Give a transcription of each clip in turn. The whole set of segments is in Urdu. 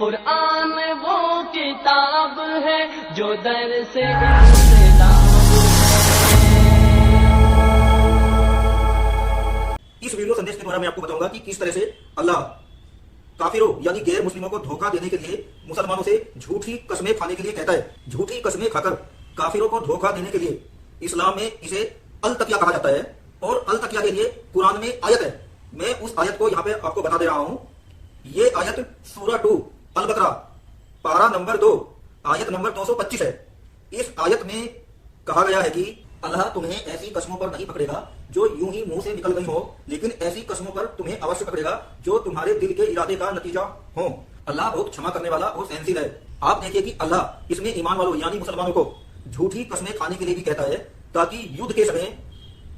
قرآن وہ کتاب ہے جو در سے انقلاب ہے۔ اس ویڈیو سندیش کے دوارا میں آپ کو بتاؤں گا کہ کس طرح سے اللہ کافروں یعنی غیر مسلموں کو دھوکہ دینے کے لیے مسلمانوں سے جھوٹی قسمیں کھانے کے لیے کہتا ہے۔ جھوٹی قسمیں کھا کر کافروں کو دھوکہ دینے کے لیے اسلام میں اسے التقیہ کہا جاتا ہے، اور التقیہ کے لیے قرآن میں آیت ہے۔ میں اس آیت کو یہاں پہ آپ کو بتا دے رہا ہوں۔ یہ آیت سورہ 2 البقرہ پارہ نمبر 2 آیت نمبر 225 ہے۔ اس آیت میں کہا گیا ہے کہ اللہ تمہیں ایسی قسموں پر نہیں پکڑے گا جو یوں ہی منہ سے نکل گئی ہو، لیکن ایسی قسموں پر تمہیں اوشیہ پکڑے گا جو تمہارے دل کے ارادے کا نتیجہ ہو۔ اللہ بہت چھما کرنے والا اور سہنشیل ہے۔ آپ دیکھیے کہ اللہ اس میں ایمان والوں یعنی مسلمانوں کو جھوٹی قسمیں کھانے کے لیے بھی کہتا ہے، تاکہ یدھ کے سمے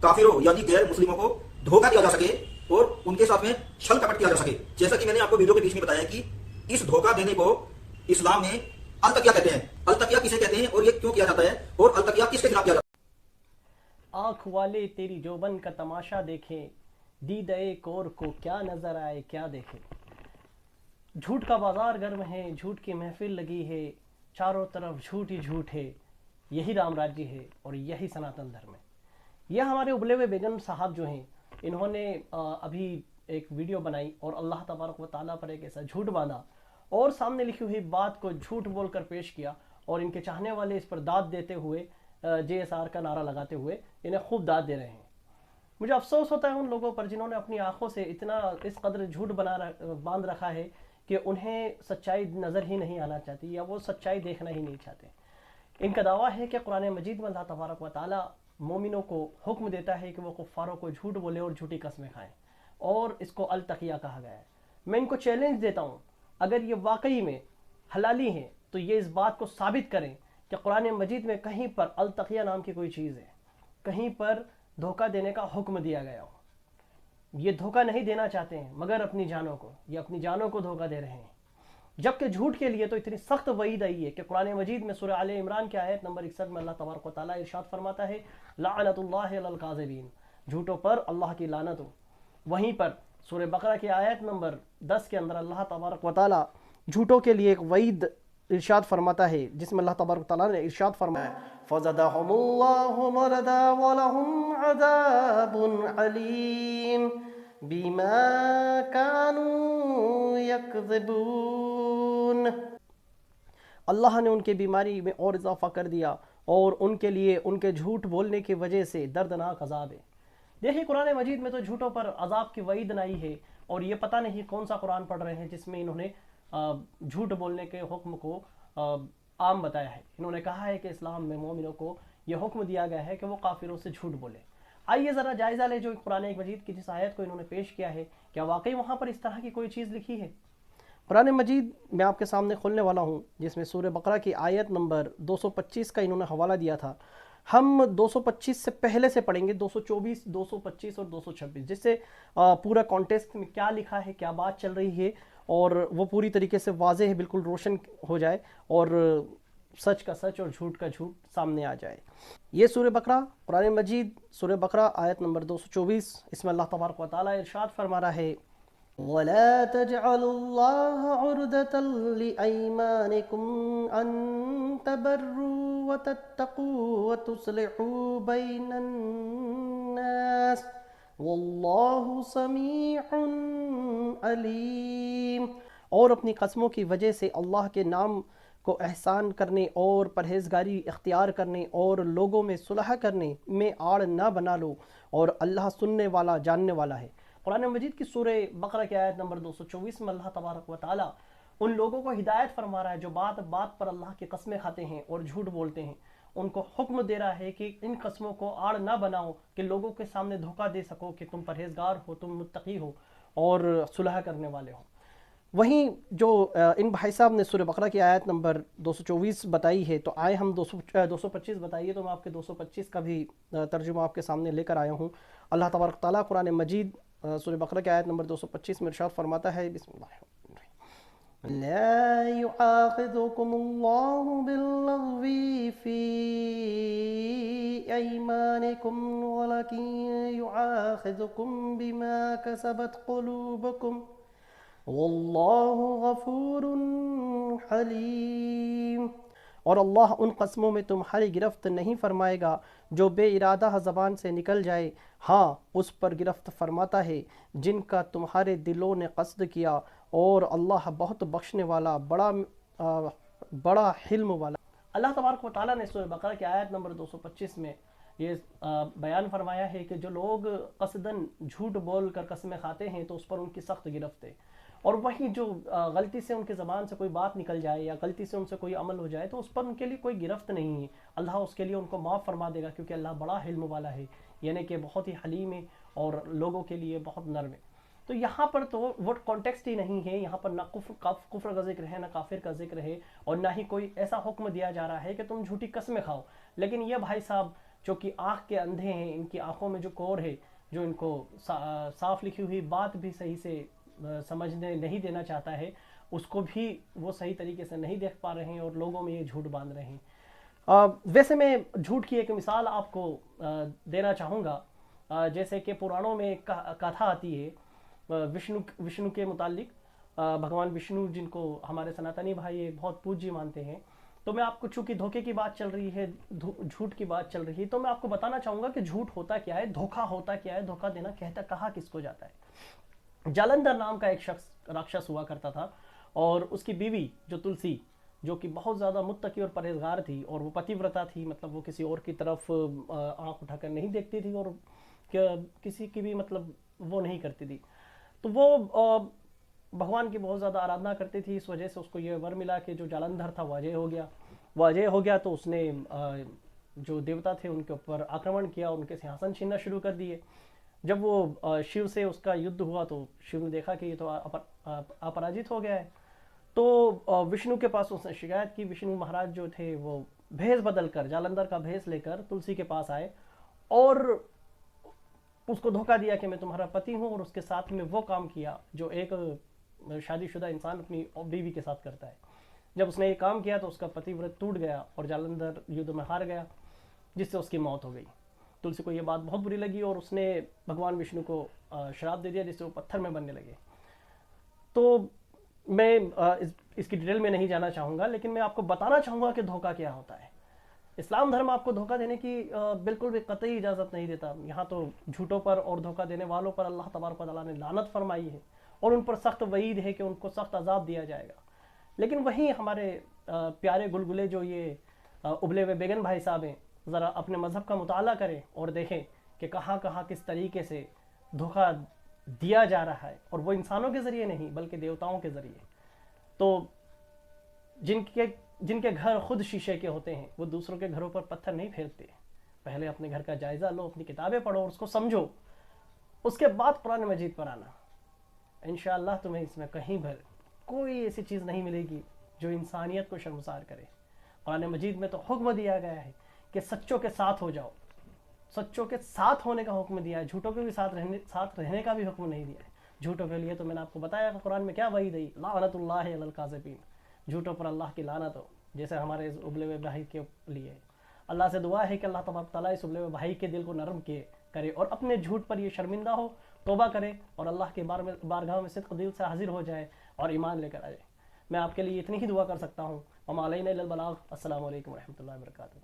کافروں یعنی غیر مسلموں کو دھوکہ دیا جا سکے اور ان کے ساتھ میں چھل کپٹ کیا جا سکے۔ جیسا کہ میں نے آپ کو ویڈیو کے بیچ میں بتایا کہ اس دھوکہ دینے کو اسلام میں التقیہ کہتے ہیں۔ التقیہ کسے کہتے ہیں اور یہ کیوں کیا جاتا ہے، اور التقیہ کس کے خلاف کیا جاتا ہے؟ آنکھ والے تیری جوبن کا تماشا دیکھیں، دیدے کور کو کیا نظر آئے کیا دیکھیں۔ جھوٹ کا بازار گرم ہے، جھوٹ کی محفل لگی ہے، چاروں طرف جھوٹ ہی جھوٹ ہے، یہی رام راجی ہے اور یہی سناتن دھرم ہے۔ یہ ہمارے ابلے ہوئے بیگم صاحب جو ہیں، انہوں نے ابھی ایک ویڈیو بنائی اور اللہ تبارک و تعالیٰ پر ایک ایسا جھوٹ باندھا اور سامنے لکھی ہوئی بات کو جھوٹ بول کر پیش کیا، اور ان کے چاہنے والے اس پر داد دیتے ہوئے JSR کا نعرہ لگاتے ہوئے انہیں خوب داد دے رہے ہیں۔ مجھے افسوس ہوتا ہے ان لوگوں پر جنہوں نے اپنی آنکھوں سے اتنا اس قدر جھوٹ باندھ رکھا ہے کہ انہیں سچائی نظر ہی نہیں آنا چاہتی، یا وہ سچائی دیکھنا ہی نہیں چاہتے۔ ان کا دعویٰ ہے کہ قرآن مجید میں اللہ تبارک و تعالیٰ مومنوں کو حکم دیتا ہے کہ وہ کفاروں کو جھوٹ بولے اور جھوٹی قسمیں کھائیں، اور اس کو التقیہ کہا گیا ہے۔ میں ان کو چیلنج دیتا ہوں، اگر یہ واقعی میں حلالی ہیں تو یہ اس بات کو ثابت کریں کہ قرآن مجید میں کہیں پر التقیہ نام کی کوئی چیز ہے، کہیں پر دھوکہ دینے کا حکم دیا گیا ہو۔ یہ دھوکہ نہیں دینا چاہتے ہیں مگر اپنی جانوں کو، یہ اپنی جانوں کو دھوکہ دے رہے ہیں۔ جبکہ جھوٹ کے لیے تو اتنی سخت وعید آئی ہے کہ قرآن مجید میں سورہ آل عمران کی آیت نمبر 61 میں اللہ تبارک و تعالیٰ ارشاد فرماتا ہے لعنت اللہ علی الکاذبین، جھوٹوں پر اللہ کی لعنت ہو۔ وہیں پر سورہ بقرہ کی آیت نمبر 10 کے اندر اللہ تبارک و تعالیٰ جھوٹوں کے لیے ایک وعید ارشاد فرماتا ہے، جس میں اللہ تبارک و تعالیٰ نے ارشاد فرمایا فَزَدَهُمُ اللَّهُ مَرَدًا وَلَهُمْ عَذَابٌ عَلِيمٌ بِمَا كَانُوا يَكْذِبُونَ۔ اللہ نے ان کے بیماری میں اور اضافہ کر دیا، اور ان کے لیے ان کے جھوٹ بولنے کی وجہ سے دردناک عذاب ہے۔ دیکھیں قرآن مجید میں تو جھوٹوں پر عذاب کی وعید نائی ہے، اور یہ پتہ نہیں کون سا قرآن پڑھ رہے ہیں جس میں انہوں نے جھوٹ بولنے کے حکم کو عام بتایا ہے۔ انہوں نے کہا ہے کہ اسلام میں مومنوں کو یہ حکم دیا گیا ہے کہ وہ کافروں سے جھوٹ بولے۔ آئیے ذرا جائزہ لے جو قرآن مجید کی جس آیت کو انہوں نے پیش کیا ہے، کیا واقعی وہاں پر اس طرح کی کوئی چیز لکھی ہے؟ قرآن مجید میں آپ کے سامنے کھولنے والا ہوں، جس میں سورہ بقرہ کی آیت نمبر 225 کا انہوں نے حوالہ دیا تھا۔ ہم 225 سے پہلے سے پڑھیں گے، 224، 225 اور 226، جس سے پورا کانٹیکسٹ میں کیا لکھا ہے، کیا بات چل رہی ہے، اور وہ پوری طریقے سے واضح ہے، بالکل روشن ہو جائے، اور سچ کا سچ اور جھوٹ کا جھوٹ سامنے آ جائے۔ یہ سورہ بقرہ، قرآن مجید سورہ بقرہ آیت نمبر 224، اس میں اللہ تبارک و تعالیٰ ارشاد فرما رہا ہے وَلَا تَجْعَلُوا اللَّهَ عُرْضَةً لِأَيْمَانِكُمْ أَن تَبَرُّوا وَتَتَّقُوا وَتُصْلِحُوا بَيْنَ النَّاسِ وَاللَّهُ سَمِيعٌ عَلِيمٌ۔ اور اپنی قسموں کی وجہ سے اللہ کے نام کو احسان کرنے اور پرہیزگاری اختیار کرنے اور لوگوں میں صلح کرنے میں آڑ نہ بنا لو، اور اللہ سننے والا جاننے والا ہے۔ قرآن مجید کی سورہ بقرہ کی آیت نمبر 224 میں اللہ تبارک و تعالیٰ ان لوگوں کو ہدایت فرما رہا ہے جو بات بات پر اللہ کی قسمیں کھاتے ہیں اور جھوٹ بولتے ہیں۔ ان کو حکم دے رہا ہے کہ ان قسموں کو آڑ نہ بناؤ کہ لوگوں کے سامنے دھوکہ دے سکو کہ تم پرہیزگار ہو، تم متقی ہو اور صلح کرنے والے ہو۔ وہیں جو ان بھائی صاحب نے سورہ بقرہ کی آیت نمبر 224 بتائی ہے، تو آئے ہم 225 بتائیے، تو میں آپ کے 225 کا بھی ترجمہ آپ کے سامنے لے کر آیا ہوں۔ اللہ تبارک تعالیٰ قرآن مجید سورہ بقرہ کی آیت نمبر 225 میں ارشاد فرماتا ہے بسم اللہ الرحمن الرحیم لا يؤاخذكم الله باللغو في أيمانكم ولكن يؤاخذكم بما كسبت قلوبكم واللہ غفور حلیم، اور اللہ ان قسموں میں تمہاری گرفت نہیں فرمائے گا جو بے ارادہ زبان سے نکل جائے، ہاں اس پر گرفت فرماتا ہے جن کا تمہارے دلوں نے قصد کیا، اور اللہ بہت بخشنے والا، بڑا حلم والا۔ اللہ تبارک و تعالیٰ نے سورہ بقرہ کی آیت نمبر 225 میں یہ بیان فرمایا ہے کہ جو لوگ قصداً جھوٹ بول کر قسمیں کھاتے ہیں تو اس پر ان کی سخت گرفت ہے، اور وہیں جو غلطی سے ان کی زبان سے کوئی بات نکل جائے یا غلطی سے ان سے کوئی عمل ہو جائے تو اس پر ان کے لیے کوئی گرفت نہیں ہے، اللہ اس کے لیے ان کو معاف فرما دے گا، کیونکہ اللہ بڑا حلم والا ہے، یعنی کہ بہت ہی حلیم ہے اور لوگوں کے لیے بہت نرم ہے۔ تو یہاں پر تو وہ کانٹیکسٹ ہی نہیں ہے، یہاں پر نہ کفر کا ذکر ہے، نہ کافر کا ذکر ہے، اور نہ ہی کوئی ایسا حکم دیا جا رہا ہے کہ تم جھوٹی قسمیں کھاؤ۔ لیکن یہ بھائی صاحب جو کہ آنکھ کے اندھے ہیں، ان کی آنکھوں میں جو کور ہے، جو ان کو صاف لکھی ہوئی بات بھی صحیح سے سمجھنے نہیں دینا چاہتا ہے، اس کو بھی وہ صحیح طریقے سے نہیں دیکھ پا رہے ہیں اور لوگوں میں یہ جھوٹ باندھ رہے ہیں۔ ویسے میں جھوٹ کی ایک مثال آپ کو دینا چاہوں گا، جیسے کہ پرانوں میں ایک کتھا آتی ہے وشنو کے متعلق، بھگوان وشنو جن کو ہمارے سناتنی بھائی بہت پوجی مانتے ہیں۔ تو میں آپ کو، چونکہ دھوکے کی بات چل رہی ہے، جھوٹ کی بات چل رہی ہے، تو میں آپ کو بتانا چاہوں گا کہ جھوٹ ہوتا کیا ہے، دھوکا ہوتا کیا ہے، دھوکا دینا کہا کس کو جاتا ہے۔ جالندھر نام کا ایک شخص راکشس ہوا کرتا تھا، اور اس کی بیوی جو تلسی، جو کہ بہت زیادہ متقی اور پرہیزگار تھی، اور وہ پتی ورتا تھی، مطلب وہ کسی اور کی طرف آنکھ اٹھا کر نہیں دیکھتی تھی، اور کسی کی بھی مطلب وہ نہیں کرتی تھی۔ تو وہ بھگوان کی بہت زیادہ آرادھنا کرتی تھی، اس وجہ سے اس کو یہ ور ملا کہ جو جالندھر تھا وہ اجے ہو گیا، تو اس نے جو دیوتا تھے ان کے اوپر آکرمن کیا، ان کے سنہاسن چھیننا شروع کر دیے۔ جب وہ شیو سے اس کا یدھ ہوا تو شیو نے دیکھا کہ یہ تو اپراجت ہو گیا ہے، تو وشنو کے پاس اس نے شکایت کی۔ وشنو مہاراج جو تھے وہ بھیس بدل کر، جالندھر کا بھیس لے کر تلسی کے پاس آئے اور اس کو دھوکہ دیا کہ میں تمہارا پتی ہوں، اور اس کے ساتھ میں وہ کام کیا جو ایک شادی شدہ انسان اپنی بیوی کے ساتھ کرتا ہے۔ جب اس نے یہ کام کیا تو اس کا پتی ورت ٹوٹ گیا اور جالندھر یدھ میں ہار گیا، جس سے اس کی موت ہو گئی۔ تلسی کو یہ بات بہت بری لگی اور اس نے بھگوان وشنو کو شراپ دے دیا، جس سے وہ پتھر میں بننے لگے۔ تو میں اس کی ڈیٹیل میں نہیں جانا چاہوں گا، لیکن میں آپ کو بتانا چاہوں گا کہ دھوکہ کیا ہوتا ہے۔ اسلام دھرم آپ کو دھوکہ دینے کی بالکل بھی قطعی اجازت نہیں دیتا۔ یہاں تو جھوٹوں پر اور دھوکہ دینے والوں پر اللہ تبارک و تعالیٰ نے لعنت فرمائی ہے، اور ان پر سخت وعید ہے کہ ان کو سخت عذاب دیا جائے گا۔ لیکن وہیں ہمارے پیارے گلگلے جو یہ ابلے ہوئے بیگن بھائی صاحب ہیں، ذرا اپنے مذہب کا مطالعہ کریں اور دیکھیں کہ کہاں کہاں کس طریقے سے دھوکہ دیا جا رہا ہے، اور وہ انسانوں کے ذریعے نہیں بلکہ دیوتاؤں کے ذریعے۔ تو جن کے گھر خود شیشے کے ہوتے ہیں وہ دوسروں کے گھروں پر پتھر نہیں پھینکتے۔ پہلے اپنے گھر کا جائزہ لو، اپنی کتابیں پڑھو اور اس کو سمجھو، اس کے بعد قرآن مجید پر آنا۔ انشاءاللہ تمہیں اس میں کہیں بھر کوئی ایسی چیز نہیں ملے گی جو انسانیت کو شرمسار کرے۔ قرآن مجید میں تو حکم دیا گیا ہے کہ سچوں کے ساتھ ہو جاؤ، سچوں کے ساتھ ہونے کا حکم دیا ہے، جھوٹوں کے بھی ساتھ رہنے کا بھی حکم نہیں دیا ہے۔ جھوٹوں کے لیے تو میں نے آپ کو بتایا کہ قرآن میں کیا وعید ہے، لعنت اللہ علی الکاذبین، جھوٹوں پر اللہ کی لعنت ہو، جیسے ہمارے اس ابلے ہوئے بھائی کے لیے۔ اللہ سے دعا ہے کہ اللہ تبارک تعالیٰ اس ابلے ہوئے بھائی کے دل کو نرم کرے اور اپنے جھوٹ پر یہ شرمندہ ہو، توبہ کرے اور اللہ کے بارگاہ میں صدق دل سے حاضر ہو جائے اور ایمان لے کر آئے۔ میں آپ کے لیے اتنی ہی دعا کر سکتا ہوں۔ وما علینا الا البلاغ۔ السلام علیکم ورحمۃ اللہ وبرکاتہ۔